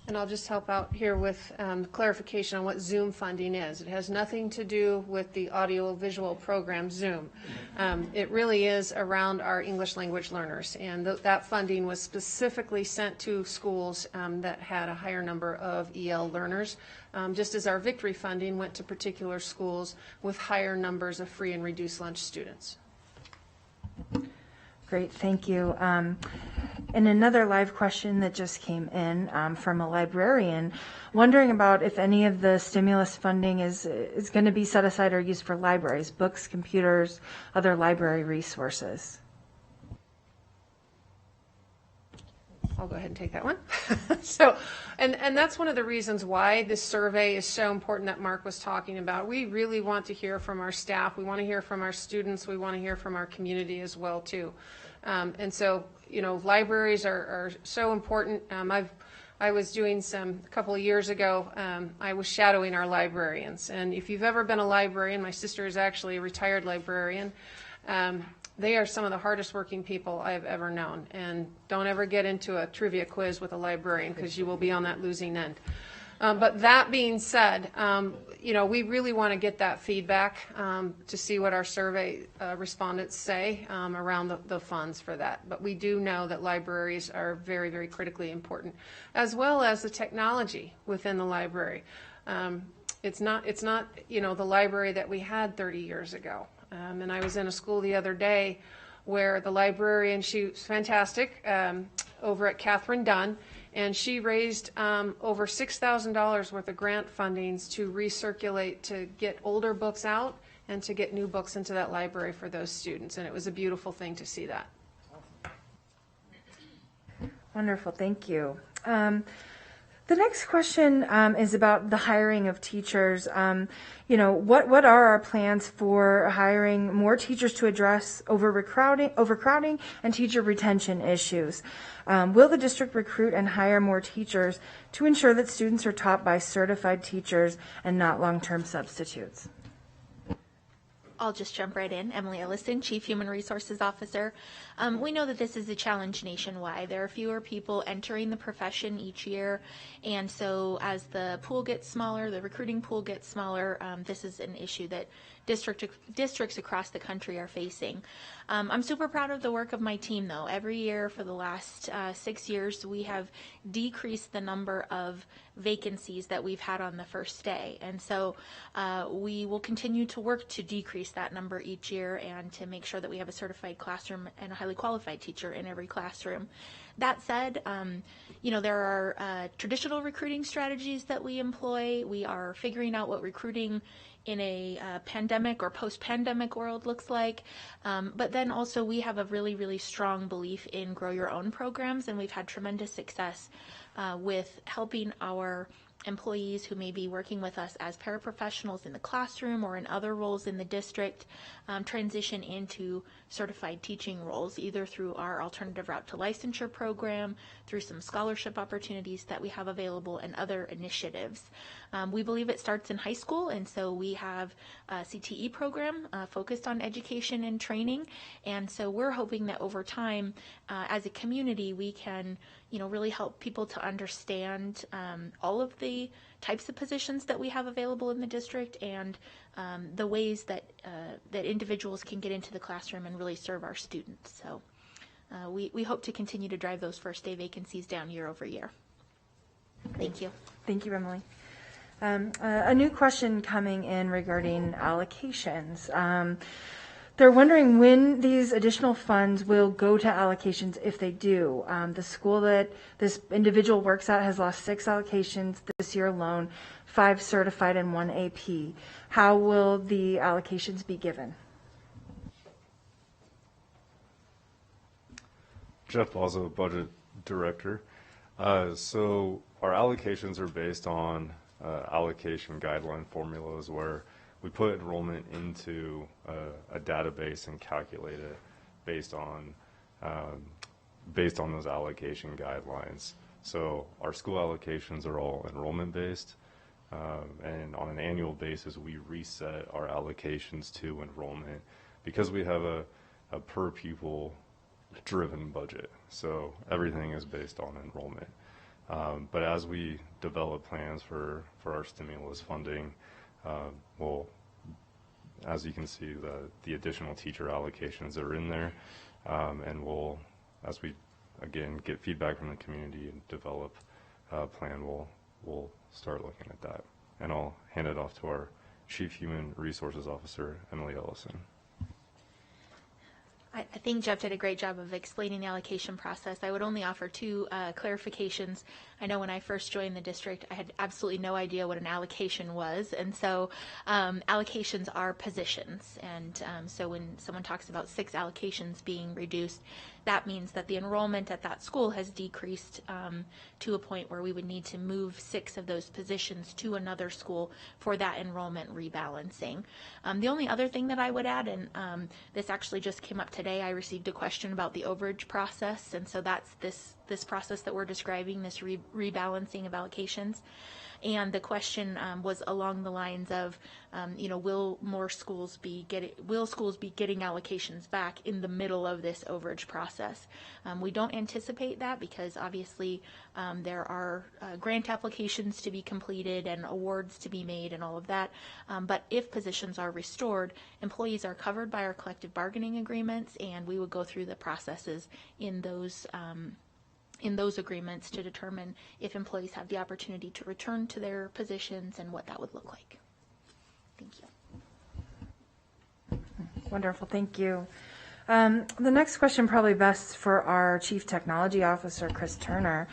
And I'll just help out here with clarification on what Zoom funding is. It has nothing to do with the audio-visual program Zoom. It really is around our English language learners, and that funding was specifically sent to schools that had a higher number of EL learners, just as our Victory funding went to particular schools with higher numbers of free and reduced lunch students. Great, thank you. And another live question that just came in from a librarian, wondering about if any of the stimulus funding is going to be set aside or used for libraries, books, computers, other library resources. I'll go ahead and take that one. So, and that's one of the reasons why this survey is so important that Mark was talking about. We really want to hear from our staff. We want to hear from our students. We want to hear from our community as well, too. And so, libraries are so important. I was doing a couple of years ago, I was shadowing our librarians. And if you've ever been a librarian, my sister is actually a retired librarian. They are some of the hardest working people I've ever known. And don't ever get into a trivia quiz with a librarian because you will be on that losing end. But that being said, we really want to get that feedback to see what our survey respondents say around the funds for that. But we do know that libraries are very, very critically important, as well as the technology within the library. It's not the library that we had 30 years ago. And I was in a school the other day where the librarian, she was fantastic, over at Catherine Dunn, and she raised over $6,000 worth of grant fundings to recirculate, to get older books out and to get new books into that library for those students. And it was a beautiful thing to see that. Wonderful, thank you. The next question is about the hiring of teachers. What are our plans for hiring more teachers to address overcrowding and teacher retention issues? Will the district recruit and hire more teachers to ensure that students are taught by certified teachers and not long-term substitutes? I'll just jump right in. Emily Ellison, Chief Human Resources Officer. We know that this is a challenge nationwide. There are fewer people entering the profession each year, and so as the pool gets smaller, the recruiting pool gets smaller, this is an issue that districts across the country are facing. I'm super proud of the work of my team, though. Every year for the last 6 years, we have decreased the number of vacancies that we've had on the first day. And so we will continue to work to decrease that number each year and to make sure that we have a certified classroom and a highly qualified teacher in every classroom. That said, there are traditional recruiting strategies that we employ. We are figuring out what recruiting in a pandemic or post-pandemic world looks like. But then also we have a really, really strong belief in grow your own programs, and we've had tremendous success with helping our employees who may be working with us as paraprofessionals in the classroom or in other roles in the district transition into certified teaching roles, either through our alternative route to licensure program, through some scholarship opportunities that we have available, and other initiatives. We believe it starts in high school, and so we have a CTE program focused on education and training, and so we're hoping that over time, as a community, we can really help people to understand all of the types of positions that we have available in the district and the ways that that individuals can get into the classroom and really serve our students. So we hope to continue to drive those first day vacancies down year over year. Thank you. Thank you, Emily. A new question coming in regarding allocations. They're wondering when these additional funds will go to allocations if they do. The school that this individual works at has lost 6 allocations this year alone, 5 certified and 1 AP. How will the allocations be given? Jeff Balzo, Budget Director. So our allocations are based on allocation guideline formulas where we put enrollment into a database and calculate it based on those allocation guidelines. So our school allocations are all enrollment based, and on an annual basis we reset our allocations to enrollment because we have a per pupil driven budget. So everything is based on enrollment. But as we develop plans for our stimulus funding, we'll, as you can see, the additional teacher allocations are in there, and we'll, as we again get feedback from the community and develop a plan, we'll start looking at that. And I'll hand it off to our Chief Human Resources Officer, Emily Ellison. I think Jeff did a great job of explaining the allocation process. I would only offer 2 clarifications. I know when I first joined the district, I had absolutely no idea what an allocation was. And so allocations are positions. And so when someone talks about 6 allocations being reduced, that means that the enrollment at that school has decreased to a point where we would need to move 6 of those positions to another school for that enrollment rebalancing. The only other thing that I would add, and this actually just came up today, I received a question about the overage process, and so that's this process that we're describing, this rebalancing of allocations. And the question was along the lines of, will schools be getting allocations back in the middle of this overage process? We don't anticipate that because obviously there are grant applications to be completed and awards to be made and all of that. But if positions are restored, employees are covered by our collective bargaining agreements, and we would go through the processes in those agreements to determine if employees have the opportunity to return to their positions and what that would look like. Thank you. Wonderful, thank you. The next question probably best for our Chief Technology Officer, Chris Turner.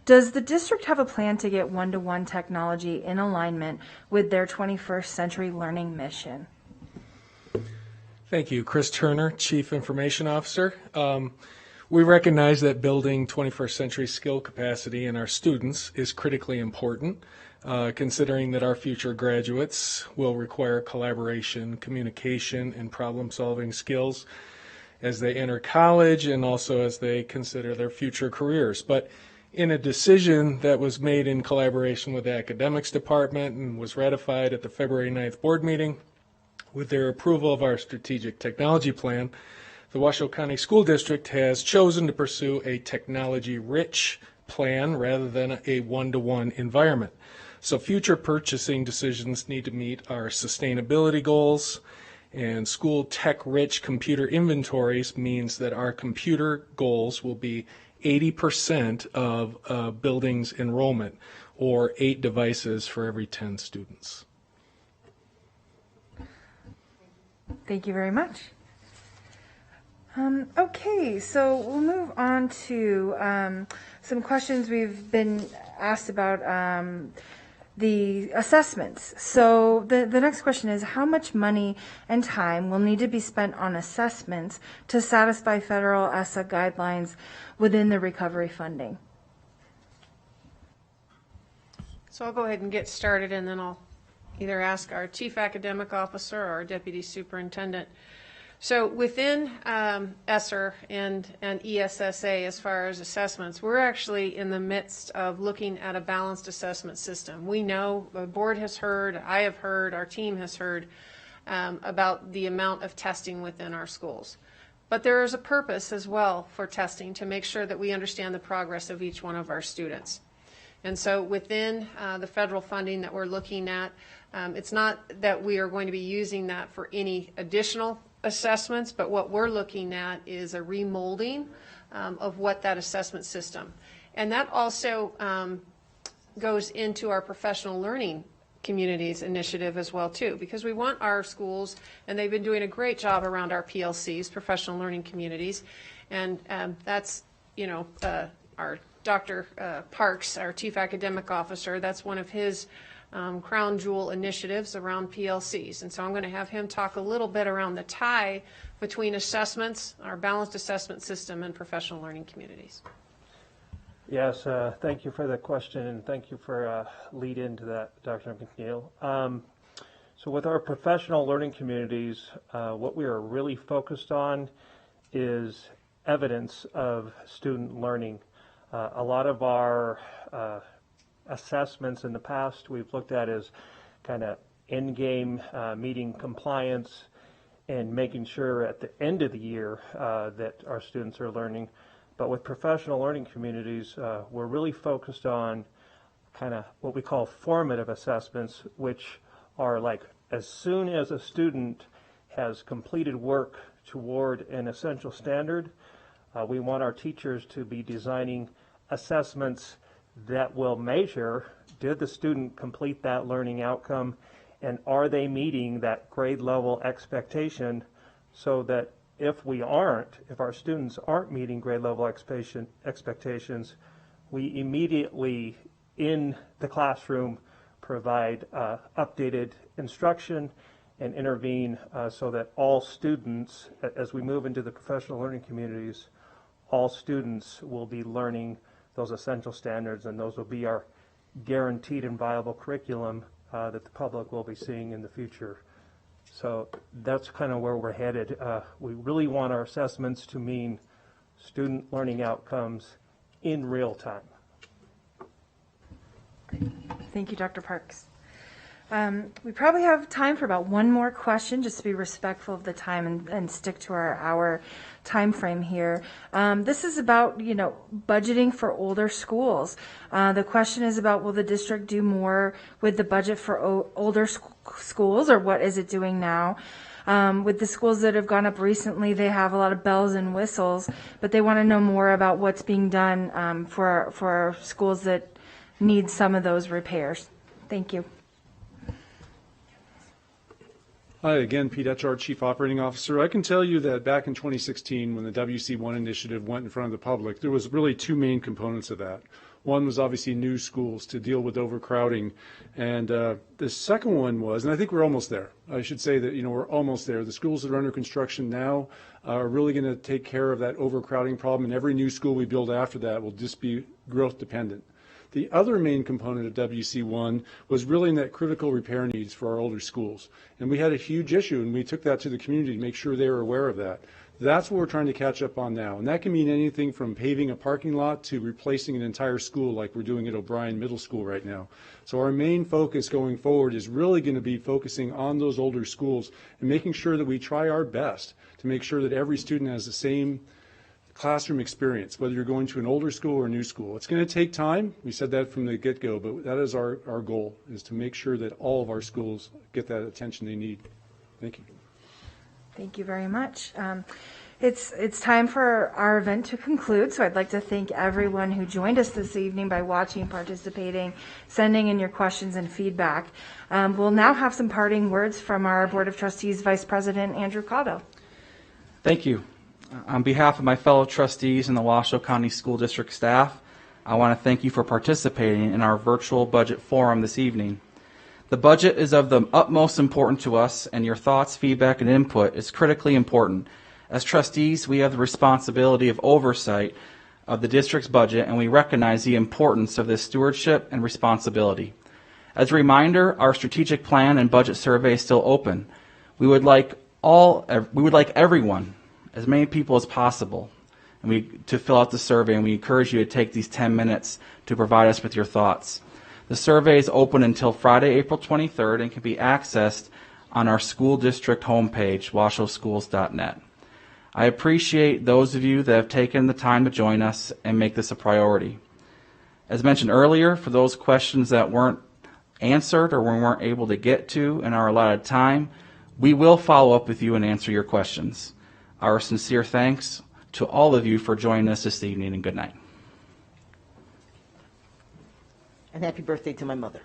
Does the district have a plan to get one-to-one technology in alignment with their 21st century learning mission? Thank you. Chris Turner, Chief Information Officer. We recognize that building 21st century skill capacity in our students is critically important, considering that our future graduates will require collaboration, communication, and problem-solving skills as they enter college and also as they consider their future careers. But in a decision that was made in collaboration with the academics department and was ratified at the February 9th board meeting, with their approval of our strategic technology plan, the Washoe County School District has chosen to pursue a technology-rich plan rather than a one-to-one environment. So future purchasing decisions need to meet our sustainability goals, and school tech-rich computer inventories means that our computer goals will be 80% of building's enrollment, or 8 devices for every 10 students. Thank you very much. Okay, so we'll move on to some questions we've been asked about the assessments. So the next question is, how much money and time will need to be spent on assessments to satisfy federal ESSA guidelines within the recovery funding? So I'll go ahead and get started, and then I'll either ask our Chief Academic Officer or our Deputy Superintendent. So within ESSER and ESSA, as far as assessments, we're actually in the midst of looking at a balanced assessment system. We know the board has heard, I have heard, our team has heard about the amount of testing within our schools. But there is a purpose as well for testing to make sure that we understand the progress of each one of our students. And so within the federal funding that we're looking at, it's not that we are going to be using that for any additional assessments, but what we're looking at is a remolding of what that assessment system. And that also goes into our professional learning communities initiative as well too, because we want our schools, and they've been doing a great job around our PLCs, professional learning communities, and that's, you know, our Dr. Parks, our Chief Academic Officer, that's one of his crown jewel initiatives around PLCs. And so I'm going to have him talk a little bit around the tie between assessments, our balanced assessment system, and professional learning communities. Yes, thank you for the question, and thank you for lead into that, Dr. McNeil. So with our professional learning communities, what we are really focused on is evidence of student learning. A lot of our assessments in the past we've looked at as kind of in-game meeting compliance and making sure at the end of the year that our students are learning. But with professional learning communities, we're really focused on kind of what we call formative assessments, which are like as soon as a student has completed work toward an essential standard, we want our teachers to be designing assessments that will measure, did the student complete that learning outcome, and are they meeting that grade level expectation, so that if our students aren't meeting grade level expectations, we immediately in the classroom provide updated instruction and intervene so that all students, as we move into the professional learning communities, all students will be learning those essential standards, and those will be our guaranteed and viable curriculum that the public will be seeing in the future. So that's kind of where we're headed. We really want our assessments to mean student learning outcomes in real time. Thank you, Dr. Parks. We probably have time for about one more question, just to be respectful of the time and stick to our hour time frame here. This is about, budgeting for older schools. The question is about, will the district do more with the budget for older schools, or what is it doing now? With the schools that have gone up recently, they have a lot of bells and whistles, but they want to know more about what's being done for schools that need some of those repairs. Thank you. Hi, again, Pete Etchart, Chief Operating Officer. I can tell you that back in 2016, when the WC1 initiative went in front of the public, there was really two main components of that. One was obviously new schools to deal with overcrowding. And the second one was, and I think we're almost there. I should say that, we're almost there. The schools that are under construction now are really going to take care of that overcrowding problem, and every new school we build after that will just be growth dependent. The other main component of WC1 was really in that critical repair needs for our older schools. And we had a huge issue, and we took that to the community to make sure they were aware of that. That's what we're trying to catch up on now. And that can mean anything from paving a parking lot to replacing an entire school like we're doing at O'Brien Middle School right now. So our main focus going forward is really going to be focusing on those older schools and making sure that we try our best to make sure that every student has the same classroom experience, whether you're going to an older school or a new school. It's going to take time. We said that from the get-go, but that is our goal, is to make sure that all of our schools get that attention they need. Thank you. Thank you very much. It's time for our event to conclude, so I'd like to thank everyone who joined us this evening by watching, participating, sending in your questions and feedback. We'll now have some parting words from our Board of Trustees Vice President Andrew Cotto. Thank you. On behalf of my fellow trustees and the Washoe County School District staff, I want to thank you for participating in our virtual budget forum this evening. The budget is of the utmost importance to us, and your thoughts, feedback, and input is critically important. As trustees, we have the responsibility of oversight of the district's budget, and we recognize the importance of this stewardship and responsibility. As a reminder, our strategic plan and budget survey is still open. We would like everyone, as many people as possible, to fill out the survey, and we encourage you to take these 10 minutes to provide us with your thoughts. The survey is open until Friday, April 23rd, and can be accessed on our school district homepage, washoeschools.net. I appreciate those of you that have taken the time to join us and make this a priority. As mentioned earlier, for those questions that weren't answered or we weren't able to get to in our allotted time, we will follow up with you and answer your questions. Our sincere thanks to all of you for joining us this evening, and good night. And happy birthday to my mother.